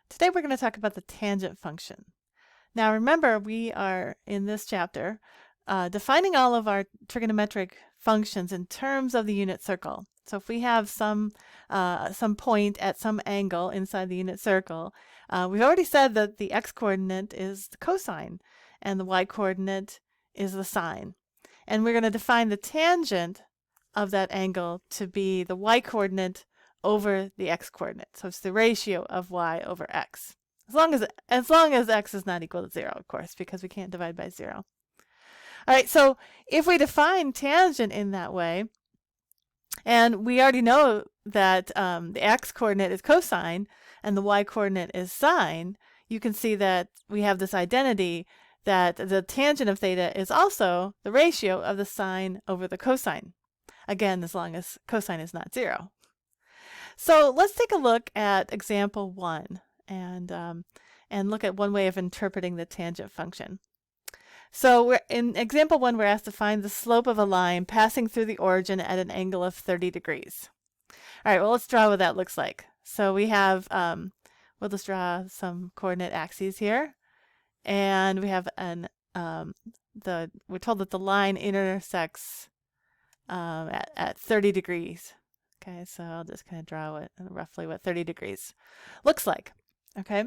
Today we're going to talk about the tangent function. Now remember, we are in this chapter defining all of our trigonometric functions in terms of the unit circle. So if we have some point at some angle inside the unit circle, we've already said that the x-coordinate is the cosine and the y-coordinate is the sine. And we're going to define the tangent of that angle to be the y-coordinate over the x-coordinate. So it's the ratio of y over x. As long as x is not equal to 0, of course, because we can't divide by 0. All right, so if we define tangent in that way, and we already know that the x-coordinate is cosine and the y-coordinate is sine, you can see that we have this identity that the tangent of theta is also the ratio of the sine over the cosine. Again, as long as cosine is not 0. So let's take a look at example 1 and look at one way of interpreting the tangent function. So in example 1, we're asked to find the slope of a line passing through the origin at an angle of 30 degrees. All right, well, let's draw what that looks like. So we have, we'll just draw some coordinate axes here. And we have we're told that the line intersects at 30 degrees. Okay, so I'll just kind of draw roughly what 30 degrees looks like. Okay.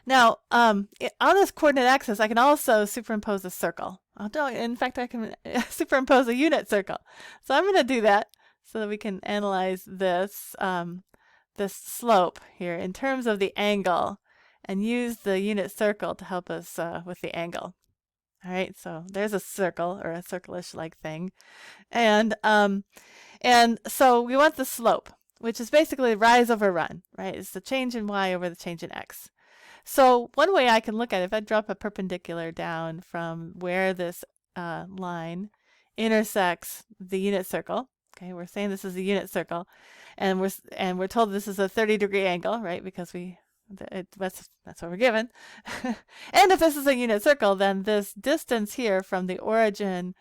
Now, on this coordinate axis, I can also superimpose a circle. In fact, I can superimpose a unit circle. So I'm going to do that so that we can analyze this slope here in terms of the angle and use the unit circle to help us with the angle. All right, so there's a circle or a circle-ish-like thing. And so we want the slope, which is basically rise over run, right? It's the change in y over the change in x. So one way I can look at it, if I drop a perpendicular down from where this line intersects the unit circle, okay, we're saying this is a unit circle, and we're told this is a 30-degree angle, right? Because that's what we're given. And if this is a unit circle, then this distance here from the origin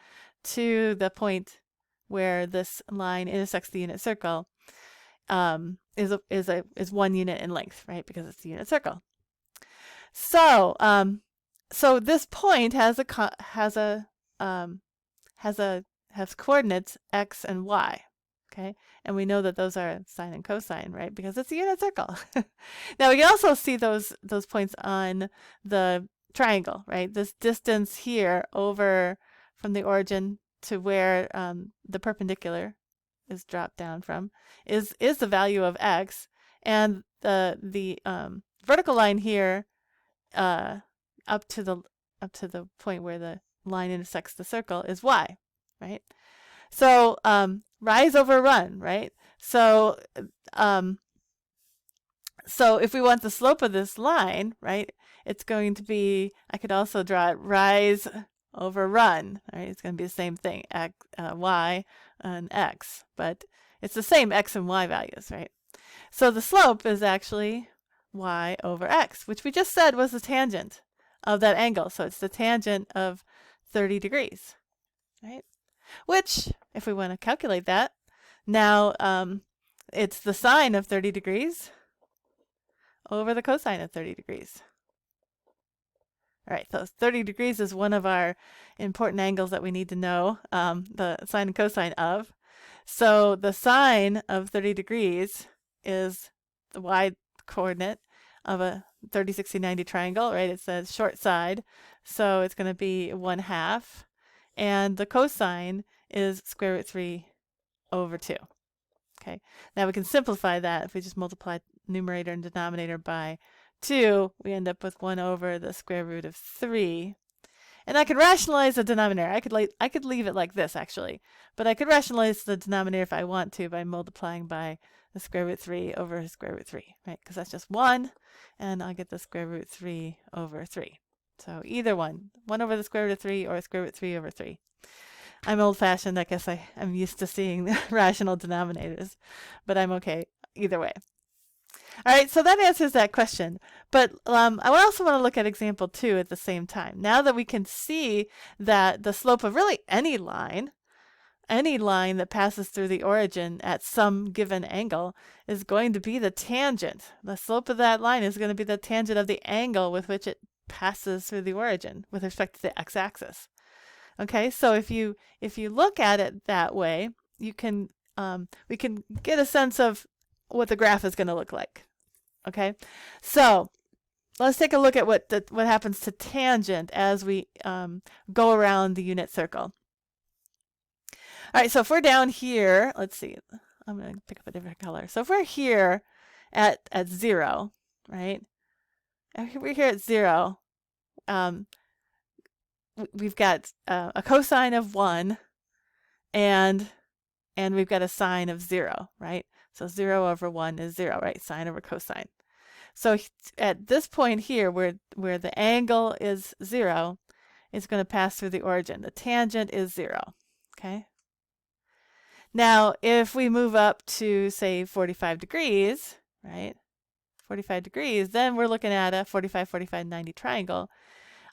to the point where this line intersects the unit circle is 1 unit in length, right? Because it's a unit circle. So so this point has coordinates x and y. Okay, and we know that those are sine and cosine, right? Because it's a unit circle. Now we can also see those points on the triangle, right? This distance here over from the origin to where the perpendicular is dropped down from is the value of x, and the vertical line here up to the point where the line intersects the circle is y, right? So rise over run, right? So if we want the slope of this line, right, it's going to be, I could also draw it rise over run, right? It's going to be the same thing, x, y and x, but it's the same x and y values, right? So the slope is actually y over x, which we just said was the tangent of that angle. So it's the tangent of 30 degrees, right? Which, if we want to calculate that, now it's the sine of 30 degrees over the cosine of 30 degrees. All right, so 30 degrees is one of our important angles that we need to know the sine and cosine of. So the sine of 30 degrees is the y coordinate of a 30, 60, 90 triangle, right? It says short side, so it's going to be 1/2. And the cosine is square root 3 over 2. Okay, now we can simplify that. If we just multiply numerator and denominator by 2, we end up with 1 over the square root of 3. And I could rationalize the denominator. I could leave it like this, actually. But I could rationalize the denominator if I want to by multiplying by the square root 3 over square root 3, right? Because that's just 1, and I'll get the square root 3 over 3. So either 1 over the square root of 3 or square root 3 over 3. I'm old-fashioned. I guess I'm used to seeing rational denominators, but I'm okay either way. All right, so that answers that question. But I also want to look at example 2 at the same time. Now that we can see that the slope of really any line any line that passes through the origin at some given angle is going to be the tangent. The slope of that line is going to be the tangent of the angle with which it passes through the origin with respect to the x-axis. Okay, so if you look at it that way, you can we can get a sense of what the graph is going to look like. Okay, so let's take a look at what happens to tangent as we go around the unit circle. All right, so if we're down here, let's see, I'm going to pick up a different color. So if we're here at 0, right? If we're here at 0, we've got a cosine of 1 and we've got a sine of 0, right? So 0 over 1 is 0, right? Sine over cosine. So at this point here where the angle is 0, it's going to pass through the origin. The tangent is 0, okay? Now, if we move up to, say, 45 degrees, right? 45 degrees, then we're looking at a 45, 45, 90 triangle.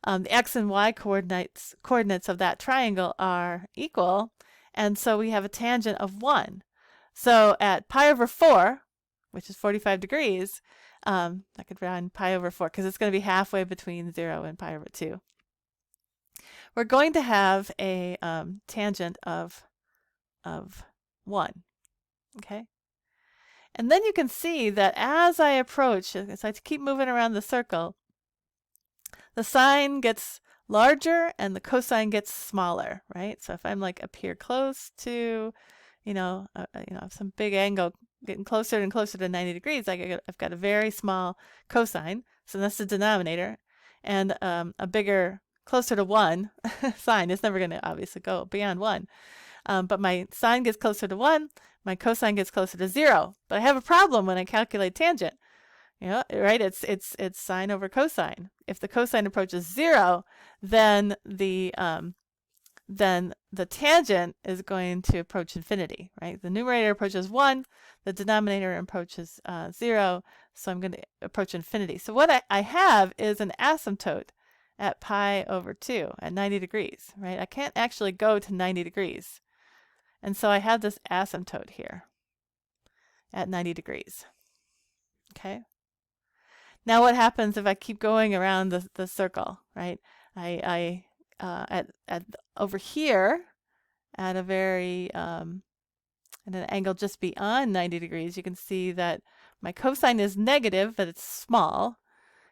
The x and y coordinates of that triangle are equal, and so we have a tangent of 1. So at pi over 4, which is 45 degrees, I could round pi over 4 because it's going to be halfway between 0 and pi over 2. We're going to have a tangent of 1, okay? And then you can see that as I approach, as I keep moving around the circle, the sine gets larger and the cosine gets smaller, right? So if I'm like up here close to, some big angle getting closer and closer to 90 degrees, I've got a very small cosine, so that's the denominator, and a bigger, closer to 1 sine. It's never going to obviously go beyond 1. But my sine gets closer to 1, my cosine gets closer to 0. But I have a problem when I calculate tangent. Right? It's sine over cosine. If the cosine approaches 0, then the tangent is going to approach infinity, right? The numerator approaches 1, the denominator approaches 0, so I'm going to approach infinity. So what I have is an asymptote at pi over 2 at 90 degrees, right? I can't actually go to 90 degrees. And so I have this asymptote here at 90 degrees. Okay. Now what happens if I keep going around the circle, right? Over here at a very at an angle just beyond 90 degrees, you can see that my cosine is negative, but it's small,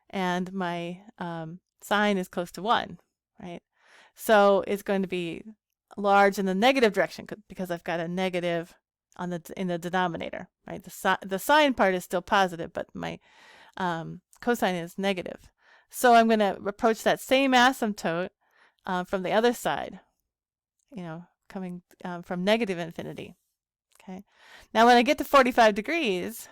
and my sine is close to 1, right? So it's going to be large in the negative direction because I've got a negative in the denominator, right? The sine part is still positive, but my cosine is negative. So I'm going to approach that same asymptote from the other side, coming from negative infinity. Okay. Now when I get to 45 degrees,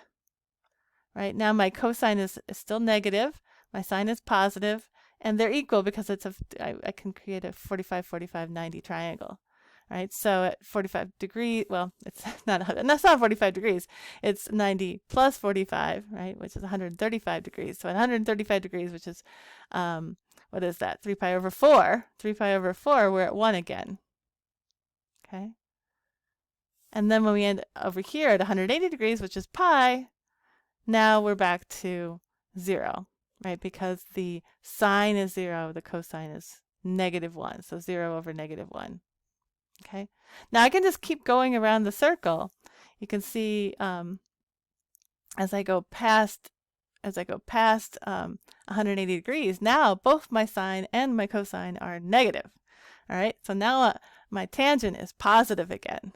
right, now my cosine is still negative, my sine is positive, and they're equal because I can create a 45, 45, 90 triangle, right? So at 45 degrees, well, that's not 45 degrees. It's 90 plus 45, right, which is 135 degrees. So at 135 degrees, which is, what is that? 3 pi over 4. 3 pi over 4, we're at 1 again, okay? And then when we end over here at 180 degrees, which is pi, now we're back to 0. Right, because the sine is 0, the cosine is -1, so 0 over -1. Okay, now I can just keep going around the circle. You can see as I go past 180 degrees, now both my sine and my cosine are negative. All right, so now my tangent is positive again.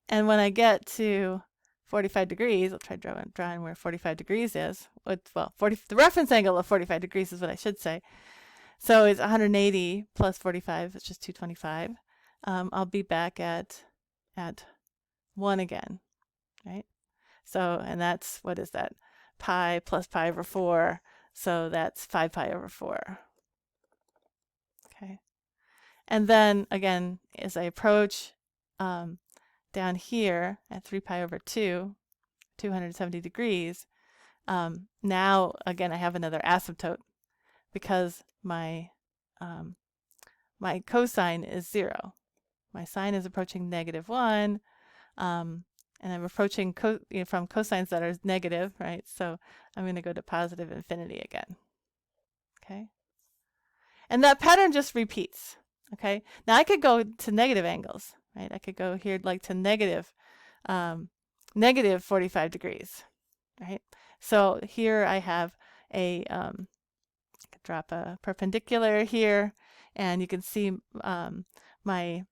And when I get to 45 degrees, I'll try drawing where 45 degrees is. The reference angle of 45 degrees is what I should say. So it's 180 plus 45, it's just 225. I'll be back at 1 again, right? So, and that's, what is that? Pi plus pi over 4, so that's 5 pi over 4. Okay. And then, again, as I approach down here at 3 pi over 2, 270 degrees, now again I have another asymptote because my my cosine is 0, My sine is approaching -1. And I'm approaching from cosines that are negative, right? So I'm going to go to positive infinity again. Okay. And that pattern just repeats. Okay. Now I could go to negative angles, right? I could go here like to negative 45 degrees, right? So here I have a drop a perpendicular here, and you can see my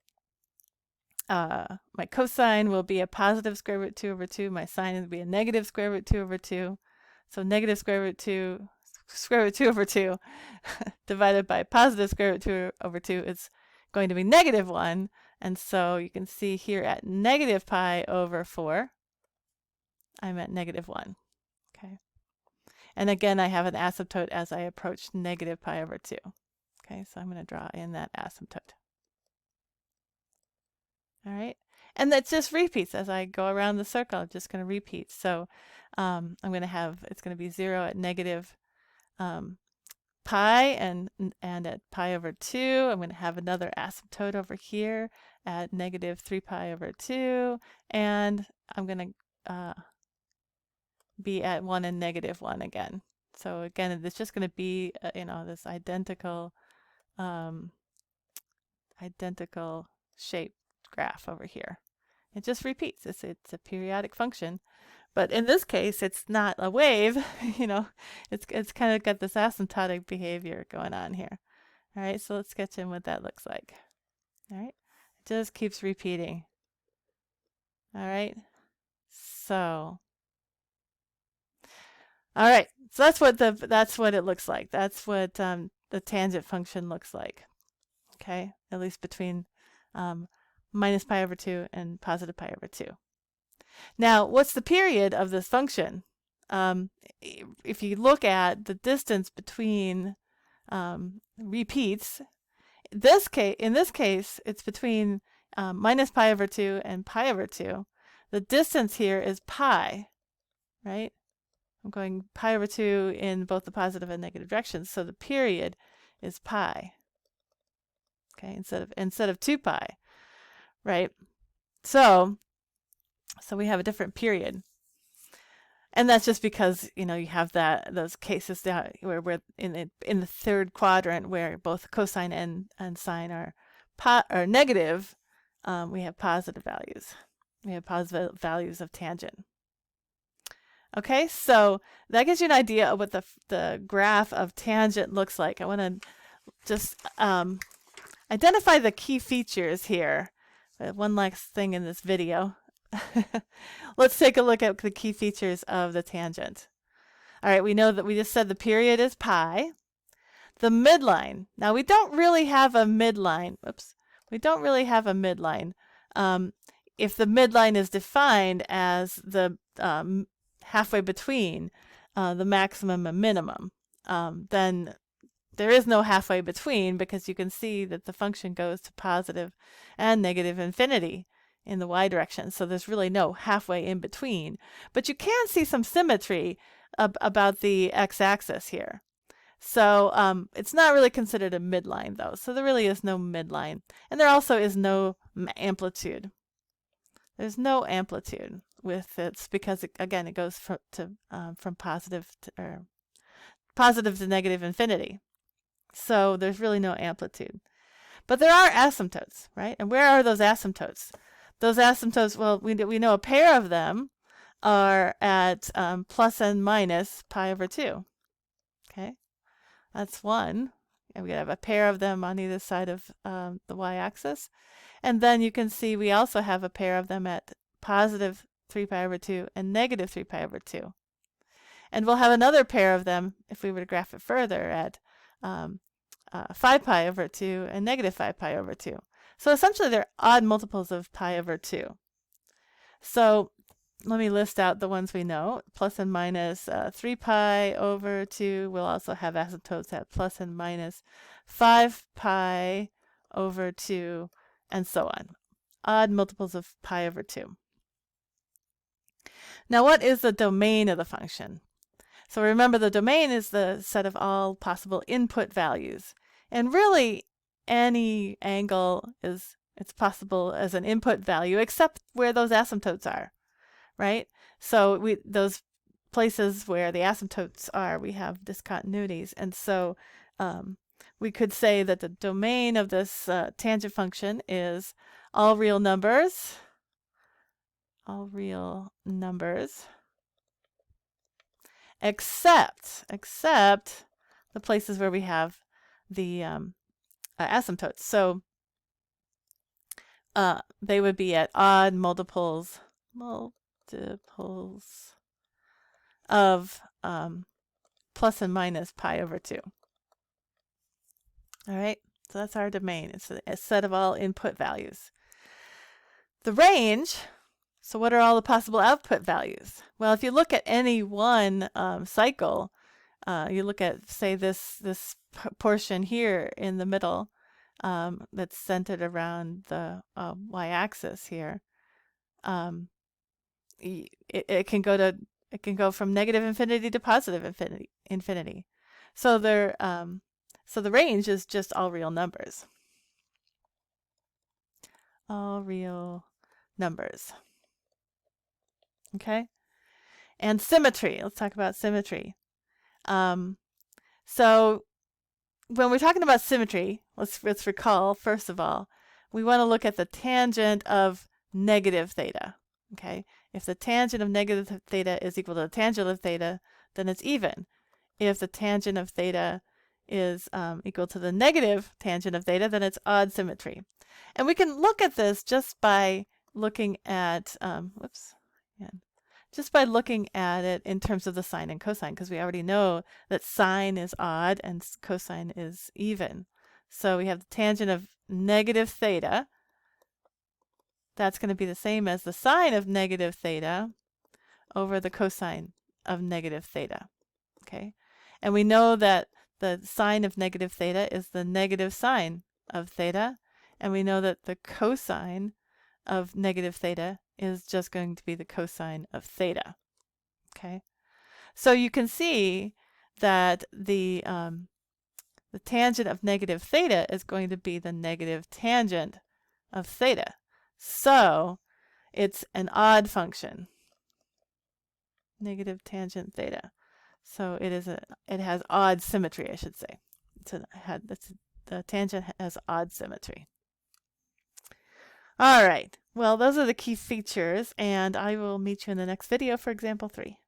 cosine will be a positive square root 2 over 2. My sine will be a negative square root 2 over 2. So negative square root 2 over 2 divided by positive square root 2 over 2 is going to be -1. And so you can see here at negative pi over 4, I'm at -1. Okay. And again, I have an asymptote as I approach negative pi over 2. Okay, so I'm going to draw in that asymptote. All right, and that just repeats as I go around the circle. I'm just going to repeat. So I'm going to have, it's going to be 0 at negative pi and at pi over 2. I'm going to have another asymptote over here at negative 3 pi over 2. And I'm going to be at 1 and -1 again. So again, it's just going to be, this identical shape graph over here. It just repeats. It's a periodic function, but in this case it's not a wave. It's kind of got this asymptotic behavior going on here. All right, so let's sketch in what that looks like. All right, it just keeps repeating. All right, so all right, so that's what it looks like. That's what the tangent function looks like. Okay, at least between minus pi over 2 and positive pi over 2. Now, what's the period of this function? If you look at the distance between repeats, in this case, it's between minus pi over 2 and pi over 2. The distance here is pi, right? I'm going pi over 2 in both the positive and negative directions, so the period is pi. Okay, instead of 2 pi. Right, so we have a different period, and that's just because you have those cases that where we're in the third quadrant where both cosine and sine are negative. We have positive values. We have positive values of tangent. Okay, so that gives you an idea of what the graph of tangent looks like. I want to just identify the key features here. One last thing in this video. Let's take a look at the key features of the tangent. All right, we know that we just said the period is pi. The midline. Now we don't really have a midline. Oops. We don't really have a midline. If the midline is defined as the halfway between the maximum and minimum, then there is no halfway between, because you can see that the function goes to positive and negative infinity in the y direction. So there's really no halfway in between. But you can see some symmetry about the x-axis here. So it's not really considered a midline, though. So there really is no midline. And there also is no amplitude. There's no amplitude with it, because again, it goes from positive to negative infinity. So there's really no amplitude. But there are asymptotes, right? And where are those asymptotes? Those asymptotes, well, we know a pair of them are at plus and minus pi over 2. Okay, that's one. And we have a pair of them on either side of the y-axis. And then you can see we also have a pair of them at positive 3 pi over 2 and negative 3 pi over 2. And we'll have another pair of them, if we were to graph it further, at 5 pi over 2 and negative 5 pi over 2. So essentially they're odd multiples of pi over 2. So let me list out the ones we know. Plus and minus 3 pi over 2. We'll also have asymptotes at plus and minus 5 pi over 2, and so on. Odd multiples of pi over 2. Now, what is the domain of the function? So remember, the domain is the set of all possible input values. And really, any angle is it's possible as an input value, except where those asymptotes are, right? So those places where the asymptotes are, we have discontinuities. And so we could say that the domain of this tangent function is all real numbers, except the places where we have the asymptotes. So they would be at odd multiples of plus and minus pi over 2. All right, so that's our domain. It's a set of all input values. The range, so what are all the possible output values? Well, if you look at any one cycle, you look at, say, this portion here in the middle that's centered around the y-axis here. It can go from negative infinity to positive infinity. So the range is just all real numbers. All real numbers. Okay? And symmetry. Let's talk about symmetry. So when we're talking about symmetry, let's recall, first of all, we want to look at the tangent of negative theta. Okay? If the tangent of negative theta is equal to the tangent of theta, then it's even. If the tangent of theta is equal to the negative tangent of theta, then it's odd symmetry. And we can look at this just by looking at, just by looking at it in terms of the sine and cosine, because we already know that sine is odd and cosine is even. So we have the tangent of negative theta. That's going to be the same as the sine of negative theta over the cosine of negative theta. Okay, and we know that the sine of negative theta is the negative sine of theta, and we know that the cosine of negative theta is just going to be the cosine of theta. Okay, so you can see that the tangent of negative theta is going to be the negative tangent of theta. So it's an odd function. Negative tangent theta. So it has odd symmetry, I should say. The tangent has odd symmetry. All right. Well, those are the key features, and I will meet you in the next video for example 3.